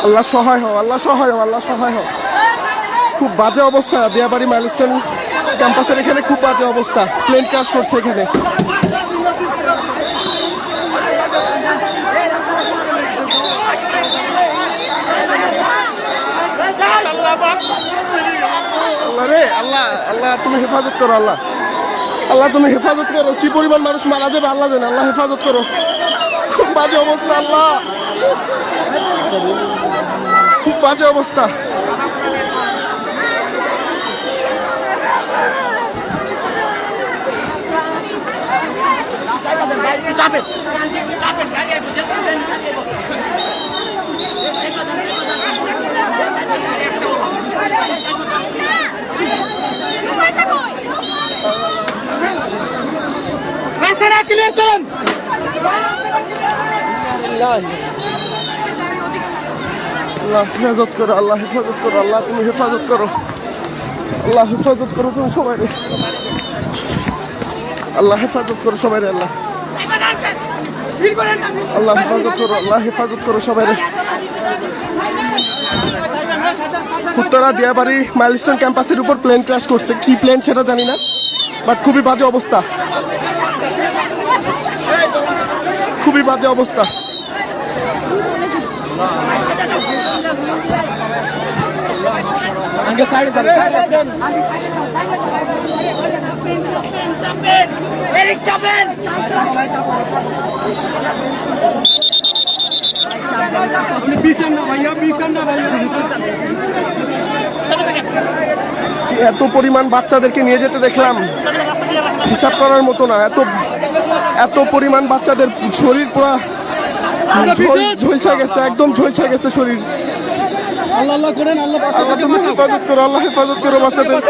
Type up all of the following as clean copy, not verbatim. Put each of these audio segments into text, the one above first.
আল্লাহ সহায় হও, আল্লাহ সহায় হও, আল্লাহ সহায় হও। খুব বাজে অবস্থা দিয়াবাড়ি মাইলস্টোন ক্যাম্পাসের এখানে, খুব বাজে অবস্থা। প্লেন ক্র্যাশ করছে এখানে। আল্লাহ রে, আল্লাহ আল্লাহ তুমি হেফাজত করো, আল্লাহ আল্লাহ তুমি হেফাজত করো। কি পরিমাণ মানুষ মারা যাবে আল্লাহ জানে, আল্লাহ হেফাজত করো। খুব বাজে অবস্থা, আল্লাহ খুব বাজে অবস্থা। ক্লিয়ার করেন। আল্লাহ হেফাজত করো, আল্লাহ হেফাজত করো, আল্লাহ তুমি হেফাজত করো, আল্লাহ হেফাজত করো তুমি সবাই। আল্লাহ হেফাজত করো সবাই, আল্লাহ আল্লাহ হেফাজত করো, আল্লাহ হেফাজত করো সবাই। উত্তরা দিয়াবাড়ি মাইলস্টোন ক্যাম্পাসের উপর প্লেন ক্র্যাশ করছে। কি প্লেন সেটা জানি না, বাট খুবই বাজে অবস্থা, খুবই বাজে অবস্থা। এত পরিমাণ বাচ্চাদেরকে নিয়ে যেতে দেখলাম, হিসাব করার মতো না। এত পরিমাণ বাচ্চাদের শরীর পুরো ঝলসে গেছে, একদম ঝলসে গেছে শরীর। আল্লাহ করেন, আল্লাহ তুমি হেফাজত করো, আল্লাহ হেফাজত করো বাচ্চাদের।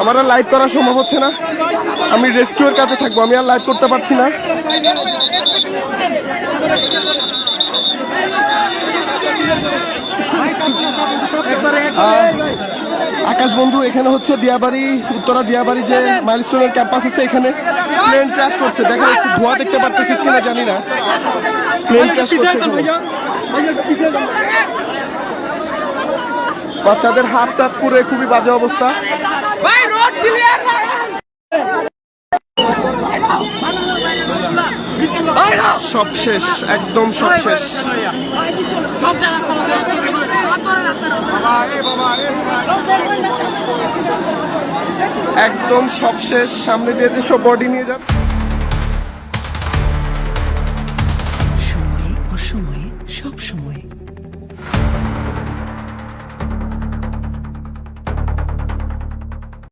আমার আর লাইভ করা সম্ভব হচ্ছে না, আমি রেস্কিউর কাজে থাকবো, আমি আর লাইভ করতে পারছি না। আকাশ বন্ধু, এখানে হচ্ছে দিয়াবাড়ি, উত্তরা দিয়াবাড়ি যে মাইলস্টোনের ক্যাম্পাস আছে, এখানে প্লেন ক্র্যাশ করছে। দেখা যাচ্ছে, ধোঁয়া দেখতে পারতেছিস কিনা জানি না, প্লেন ক্র্যাশ করছে। বাচ্চাদের হাত টাত পুরে খুবই বাজে অবস্থা। সব শেষ, একদম সব শেষ, একদম সব শেষ। সামনে দিয়ে যে সব বডি নিয়ে যাচ্ছে।